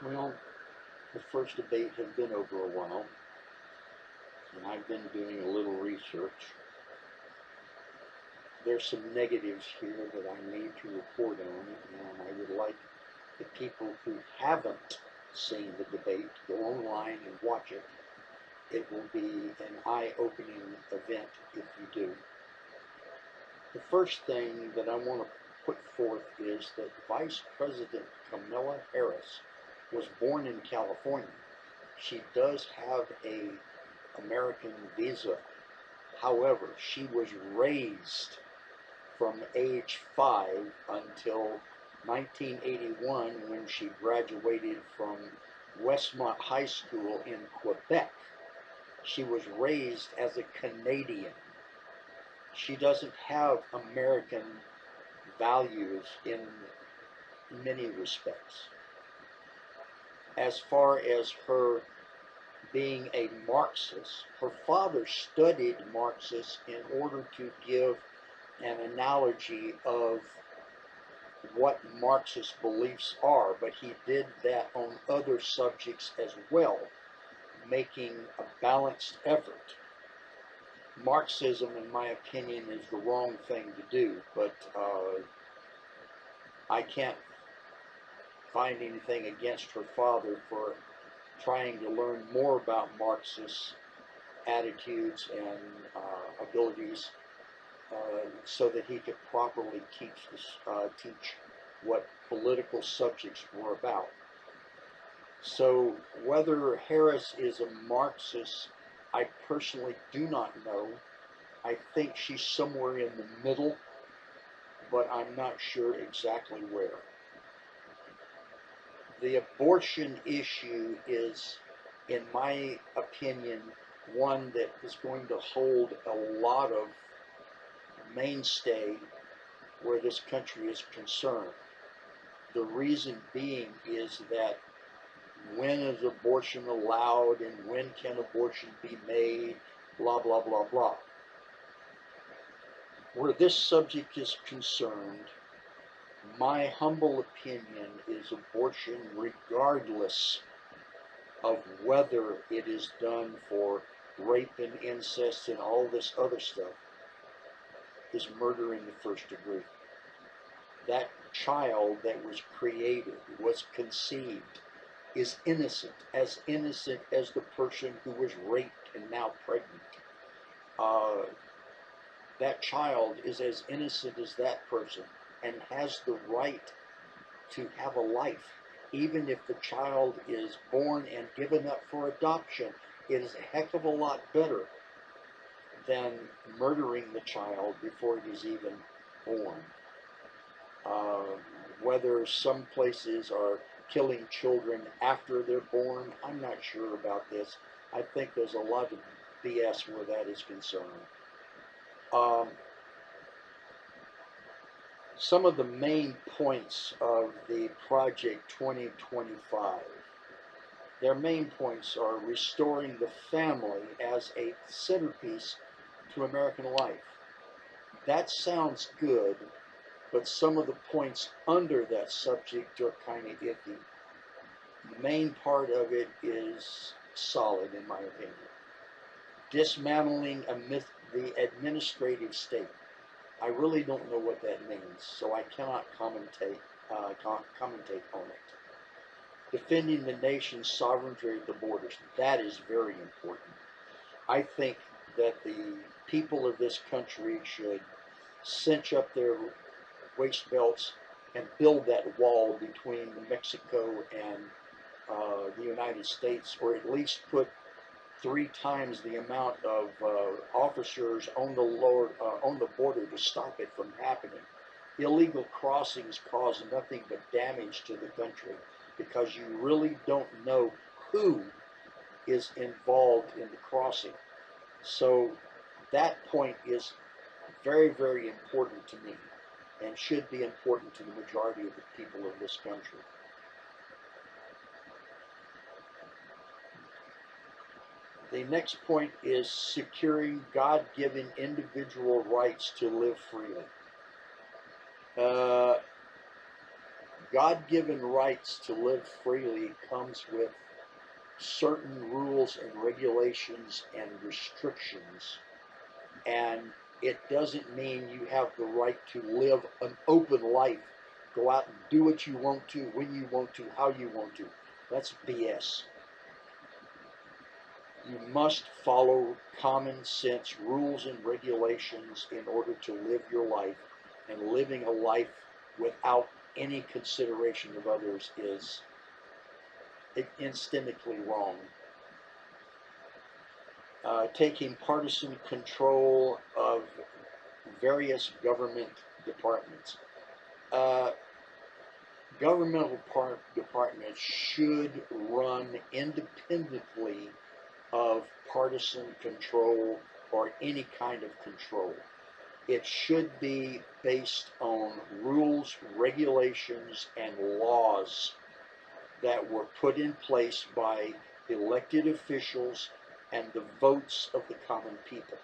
Well, the first debate has been over a while, and I've been doing a little research. There's some negatives here that I need to report on, and I would like the people who haven't seen the debate to go online and watch it. It will be an eye-opening event if you do. The first thing that I want to put forth is that Vice President Kamala Harris was born in California. She does have a American visa. However, she was raised from age 5 until 1981 when she graduated from Westmont High School in Quebec. She was raised as a Canadian. She doesn't have American values in many respects. As far as her being a Marxist, her father studied Marxists in order to give an analogy of what Marxist beliefs are, but he did that on other subjects as well, making a balanced effort. Marxism, in my opinion, is the wrong thing to do, but I can't find anything against her father for trying to learn more about Marxist attitudes and abilities so that he could properly teach what political subjects were about. So whether Harris is a Marxist, I personally do not know. I think she's somewhere in the middle, but I'm not sure exactly where. The abortion issue is, in my opinion, one that is going to hold a lot of mainstay where this country is concerned. The reason being is that when is abortion allowed and when can abortion be made, blah, blah, blah, blah. Where this subject is concerned, my humble opinion is abortion, regardless of whether it is done for rape and incest and all this other stuff, is murder in the first degree. That child that was created, was conceived, is innocent as the person who was raped and now pregnant. That child is as innocent as that person and has the right to have a life. Even if the child is born and given up for adoption, it is a heck of a lot better than murdering the child before it is even born. Whether some places are killing children after they're born, I'm not sure about this. I think there's a lot of BS where that is concerned. Some of the main points of the Project 2025. Their main points are restoring the family as a centerpiece to American life. That sounds good, but some of the points under that subject are kind of iffy. The main part of it is solid, in my opinion. Dismantling the administrative state. I really don't know what that means, so I cannot commentate on it. Defending the nation's sovereignty at the borders. That is very important. I think that the people of this country should cinch up their waist belts and build that wall between Mexico and the United States, or at least put 3 times the amount of officers on the border to stop it from happening. Illegal crossings cause nothing but damage to the country because you really don't know who is involved in the crossing. So that point is very, very important to me and should be important to the majority of the people of this country. The next point is securing God-given individual rights to live freely. God-given rights to live freely comes with certain rules and regulations and restrictions. And it doesn't mean you have the right to live an open life. Go out and do what you want to, when you want to, how you want to. That's BS. You must follow common sense rules and regulations in order to live your life. And living a life without any consideration of others is instantly wrong. Taking partisan control of various government departments. Uh, Governmental departments should run independently of partisan control or any kind of control. It should be based on rules, regulations, and laws that were put in place by elected officials and the votes of the common people.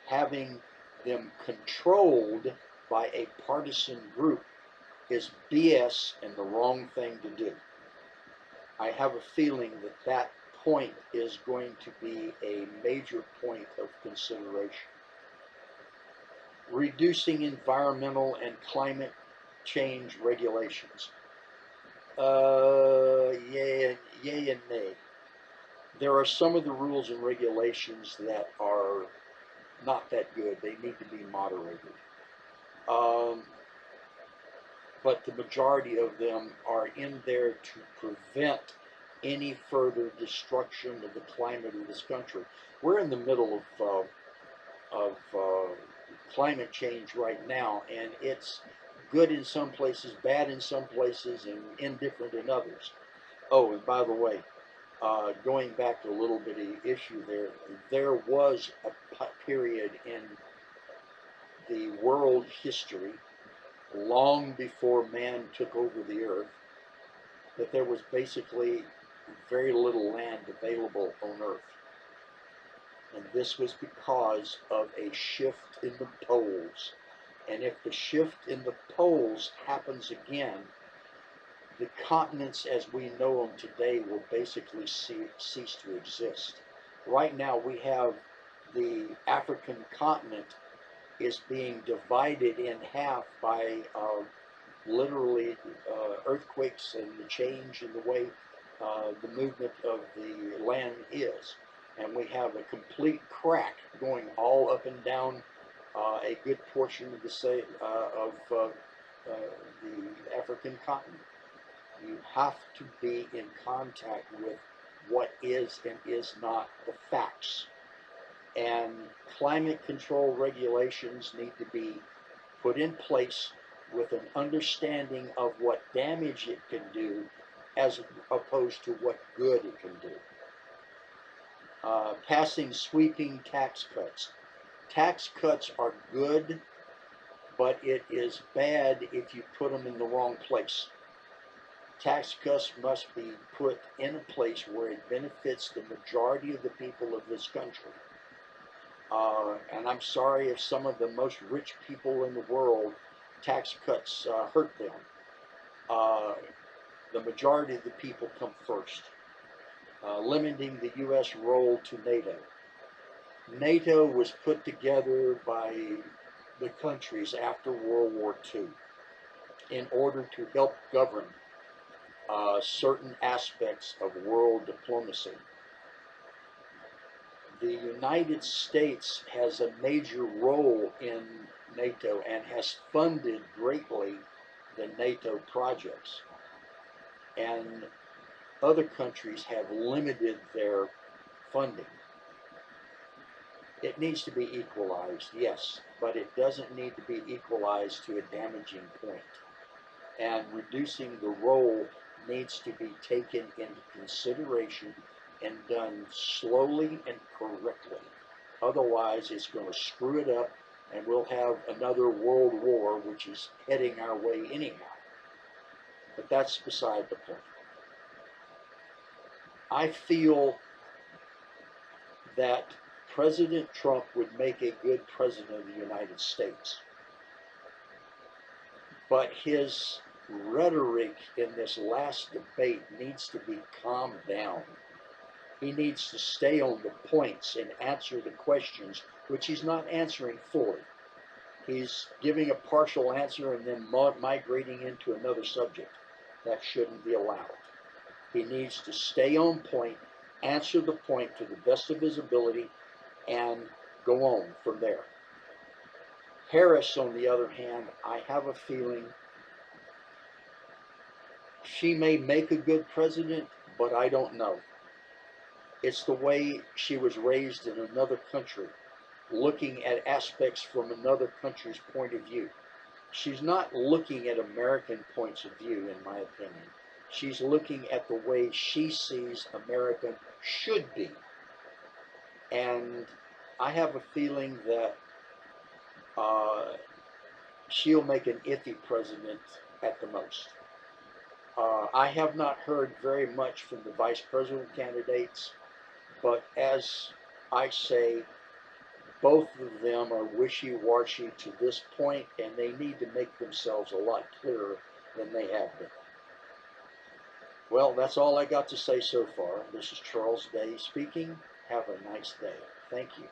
Having them controlled by a partisan group is BS and the wrong thing to do. I have a feeling that that point is going to be a major point of consideration. Reducing environmental and climate change regulations. Yay and nay. There are some of the rules and regulations that are not that good. They need to be moderated. But the majority of them are in there to prevent any further destruction of the climate of this country. We're in the middle of climate change right now, and it's good in some places, bad in some places, and indifferent in others. Oh, and by the way, going back to a little bitty issue there was a period in the world history, long before man took over the earth, that there was basically very little land available on earth. And this was because of a shift in the poles. And if the shift in the poles happens again, the continents as we know them today will basically cease to exist. Right now we have the African continent is being divided in half by literally earthquakes and the change in the way the movement of the land is. And we have a complete crack going all up and down a good portion of the African continent. You have to be in contact with what is and is not the facts. And climate control regulations need to be put in place with an understanding of what damage it can do as opposed to what good it can do. Passing sweeping tax cuts. Tax cuts are good, but it is bad if you put them in the wrong place. Tax cuts must be put in a place where it benefits the majority of the people of this country. And I'm sorry if some of the most rich people in the world, tax cuts hurt them. The majority of the people come first. Limiting the U.S. role to NATO. NATO was put together by the countries after World War II in order to help govern certain aspects of world diplomacy. The United States has a major role in NATO and has funded greatly the NATO projects. And other countries have limited their funding. It needs to be equalized, yes, but it doesn't need to be equalized to a damaging point. And reducing the role needs to be taken into consideration and done slowly and correctly. Otherwise, it's going to screw it up, and we'll have another world war, which is heading our way anyhow. But that's beside the point. I feel that President Trump would make a good president of the United States. But his rhetoric in this last debate needs to be calmed down. He needs to stay on the points and answer the questions, which he's not answering fully. He's giving a partial answer and then migrating into another subject. That shouldn't be allowed. He needs to stay on point, answer the point to the best of his ability, and go on from there. Harris, on the other hand, I have a feeling she may make a good president, but I don't know. It's the way she was raised in another country, looking at aspects from another country's point of view. She's not looking at American points of view, in my opinion. She's looking at the way she sees America should be. And I have a feeling that she'll make an iffy president at the most. I have not heard very much from the vice president candidates, but as I say, both of them are wishy-washy to this point, and they need to make themselves a lot clearer than they have been. Well, that's all I got to say so far. This is Charles Day speaking. Have a nice day. Thank you.